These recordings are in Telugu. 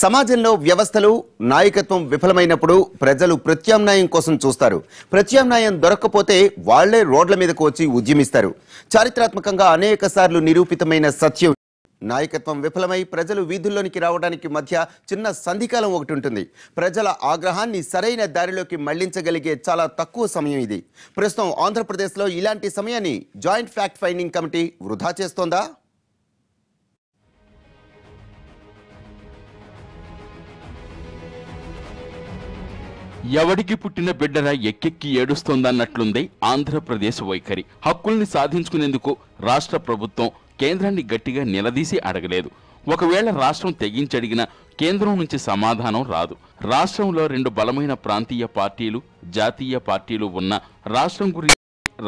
సమాజంలో వ్యవస్థలు నాయకత్వం విఫలమైనప్పుడు ప్రజలు ప్రత్యామ్నాయం కోసం చూస్తారు. ప్రత్యామ్నాయం దొరకకపోతే వాళ్లే రోడ్ల మీదకు వచ్చి ఉద్యమిస్తారు. చారిత్రాత్మకంగా అనేక సార్లు నిరూపితమైన సత్యం. నాయకత్వం విఫలమై ప్రజలు వీధుల్లోనికి రావడానికి మధ్య చిన్న సంధికాలం ఒకటి ఉంటుంది. ప్రజల ఆగ్రహాన్ని సరైన దారిలోకి మళ్లించగలిగే చాలా తక్కువ సమయం ఇది. ప్రస్తుతం ఆంధ్రప్రదేశ్లో ఇలాంటి సమయాన్ని జాయింట్ ఫ్యాక్ట్ ఫైండింగ్ కమిటీ వృధా చేస్తోందా? ఎవడికి పుట్టిన బిడ్డరా ఎక్కెక్కి ఏడుస్తోందన్నట్లుంది ఆంధ్రప్రదేశ్ వైఖరి. హక్కుల్ని సాధించుకునేందుకు రాష్ట్ర ప్రభుత్వం కేంద్రాన్ని గట్టిగా నిలదీసి అడగలేదు. ఒకవేళ రాష్ట్రం తెగించడిగినా కేంద్రం నుంచి సమాధానం రాదు. రాష్ట్రంలో రెండు బలమైన ప్రాంతీయ పార్టీలు, జాతీయ పార్టీలు ఉన్న రాష్ట్రం గురించి,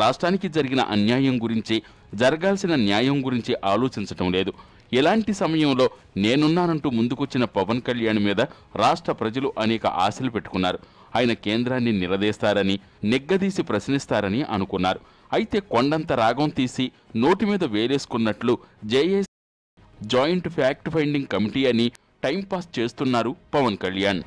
రాష్ట్రానికి జరిగిన అన్యాయం గురించి, జరగాల్సిన న్యాయం గురించి ఆలోచించటం లేదు. ఇలాంటి సమయంలో నేనున్నానంటూ ముందుకొచ్చిన పవన్ కళ్యాణ్ మీద రాష్ట్ర ప్రజలు అనేక ఆశలు పెట్టుకున్నారు. ఆయన కేంద్రాన్ని నిలదీస్తారని, నిగ్గదీసి ప్రశ్నిస్తారని అనుకున్నారు. అయితే కొండంత రాగం తీసి నోటి మీద వేలేసుకున్నట్లు JAC joint fact finding committee అని టైంపాస్ చేస్తున్నారు పవన్ కళ్యాణ్.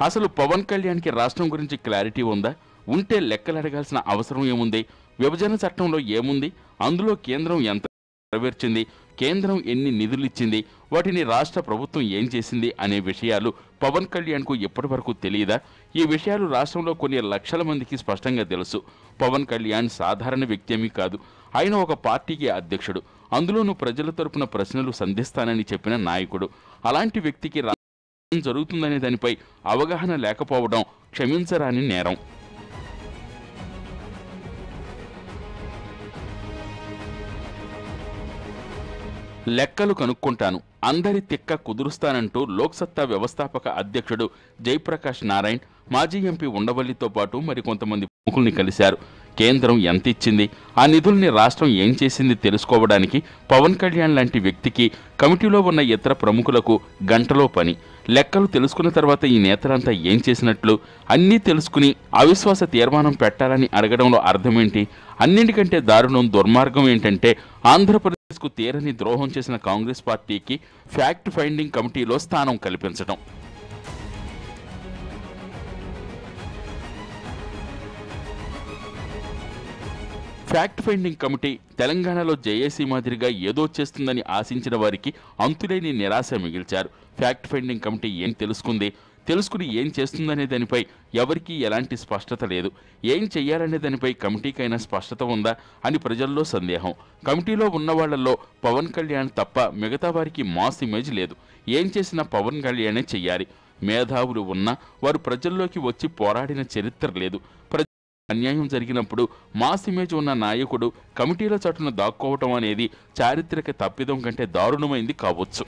అసలు పవన్ కళ్యాణ్కి రాష్ట్రం గురించి క్లారిటీ ఉందా? ఉంటే లెక్కలు అడగాల్సిన అవసరం ఏముంది? విభజన చట్టంలో ఏముంది? అందులో కేంద్రం ఎంత నెరవేర్చింది, కేంద్రం ఎన్ని నిధులు ఇచ్చింది, వాటిని రాష్ట్ర ప్రభుత్వం ఏం చేసింది అనే విషయాలు పవన్ కళ్యాణ్కు ఇప్పటి వరకు తెలియదా? ఈ విషయాలు రాష్ట్రంలో కొన్ని లక్షల మందికి స్పష్టంగా తెలుసు. పవన్ కళ్యాణ్ సాధారణ వ్యక్తి ఏమీ కాదు. ఆయన ఒక పార్టీకి అధ్యక్షుడు. అందులోనూ ప్రజల తరపున ప్రశ్నలు సంధిస్తానని చెప్పిన నాయకుడు. అలాంటి వ్యక్తికి జరుగుతుందనే దానిపై అవగాహన లేకపోవడం క్షమించరాని నేరం. లెక్కలు కనుక్కుంటాను, అందరి తిక్క కుదురుస్తానంటూ లోక్సత్తా వ్యవస్థాపక అధ్యక్షుడు జయప్రకాష్ నారాయణ్, మాజీ ఎంపీ ఉండవల్లితో పాటు మరికొంతమంది ప్రముఖుల్ని కలిశారు. కేంద్రం ఎంత ఇచ్చింది, ఆ నిధుల్ని రాష్ట్రం ఏం చేసింది తెలుసుకోవడానికి పవన్ కళ్యాణ్ లాంటి వ్యక్తికి, కమిటీలో ఉన్న ఇతర ప్రముఖులకు గంటలో పని. లెక్కలు తెలుసుకున్న తర్వాత ఈ నేతలంతా ఏం చేసినట్లు? అన్నీ తెలుసుకుని అవిశ్వాస తీర్మానం పెట్టాలని అడగడంలో అర్థమేంటి? అన్నింటికంటే దారుణం, దుర్మార్గం ఏంటంటే ఆంధ్రప్రదేశ్కు తీరని ద్రోహం చేసిన కాంగ్రెస్ పార్టీకి ఫ్యాక్ట్ ఫైండింగ్ కమిటీలో స్థానం కల్పించడం. ఫ్యాక్ట్ ఫైండింగ్ కమిటీ తెలంగాణలో జేఏసీ మాదిరిగా ఏదో చేస్తుందని ఆశించిన వారికి అంతులేని నిరాశ మిగిల్చారు. ఫ్యాక్ట్ ఫైండింగ్ కమిటీ ఏం తెలుసుకుని ఏం చేస్తుందనే దానిపై ఎవరికీ ఎలాంటి స్పష్టత లేదు. ఏం చెయ్యాలనే దానిపై కమిటీకైనా స్పష్టత ఉందా అని ప్రజల్లో సందేహం. కమిటీలో ఉన్న వాళ్లలో పవన్ కళ్యాణ్ తప్ప మిగతా వారికి మాస్ ఇమేజ్ లేదు. ఏం చేసినా పవన్ కళ్యాణే చెయ్యాలి. మేధావులు ఉన్నా వారు ప్రజల్లోకి వచ్చి పోరాడిన చరిత్ర లేదు. అన్యాయం జరిగినప్పుడు మాస్ ఇమేజ్ ఉన్న నాయకుడు కమిటీల చట్టును దాక్కోవటం అనేది చారిత్రక తప్పిదం కంటే దారుణమైంది కావచ్చు.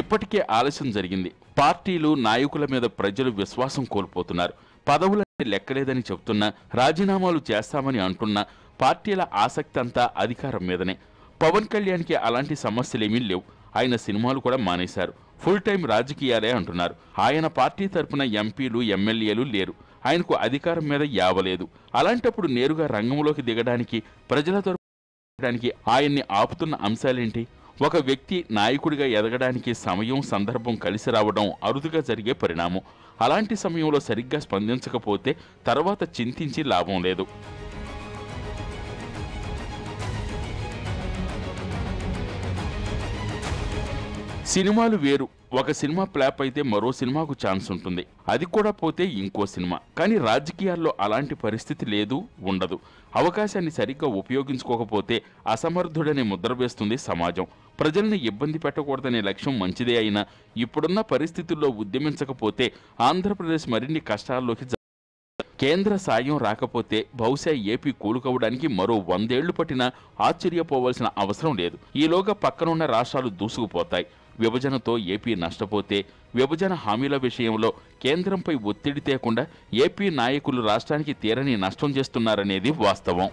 ఇప్పటికే ఆలస్యం జరిగింది. పార్టీలు, నాయకుల మీద ప్రజలు విశ్వాసం కోల్పోతున్నారు. పదవులన్నీ లెక్కలేదని చెబుతున్నా, రాజీనామాలు చేస్తామని అంటున్నా పార్టీల ఆసక్తి అంతా అధికారం మీదనే. పవన్ కళ్యాణ్కి అలాంటి సమస్యలేమీ లేవు. ఆయన సినిమాలు కూడా మానేశారు. ఫుల్ టైం రాజకీయాలే అంటున్నారు. ఆయన పార్టీ తరపున ఎంపీలు, ఎమ్మెల్యేలు లేరు. ఆయనకు అధికారం మీద యావలేదు. అలాంటప్పుడు నేరుగా రంగంలోకి దిగడానికి, ప్రజల తరపున ఆయన్ని ఆపుతున్న అంశాలేంటి? ఒక వ్యక్తి నాయకుడిగా ఎదగడానికి సమయం, సందర్భం కలిసి రావడం అరుదుగా జరిగే పరిణామం. అలాంటి సమయంలో సరిగ్గా స్పందించకపోతే తర్వాత చింతించి లాభం లేదు. సినిమాలు వేరు. ఒక సినిమా ఫ్లాప్ అయితే మరో సినిమాకు ఛాన్స్ ఉంటుంది. అది కూడా పోతే ఇంకో సినిమా. కానీ రాజకీయాల్లో అలాంటి పరిస్థితి లేదు, ఉండదు. అవకాశాన్ని సరిగ్గా ఉపయోగించుకోకపోతే అసమర్థుడనే ముద్ర వేస్తుంది సమాజం. ప్రజల్ని ఇబ్బంది పెట్టకూడదనే లక్ష్యం మంచిదే అయినా ఇప్పుడున్న పరిస్థితుల్లో ఉద్యమించకపోతే ఆంధ్రప్రదేశ్ మరిన్ని కష్టాల్లోకి కేంద్ర సాయం రాకపోతే బహుశా ఏపీ కూలుకోవడానికి మరో 100 ఏళ్లు పట్టినా ఆశ్చర్యపోవాల్సిన అవసరం లేదు. ఈలోగా పక్కనున్న రాష్ట్రాలు దూసుకుపోతాయి. విభజనతో ఏపీ నష్టపోతే, విభజన హామీల విషయంలో కేంద్రంపై ఒత్తిడి తేకుండా ఏపీ నాయకులు రాష్ట్రానికి తీరని నష్టం చేస్తున్నారనేది వాస్తవం.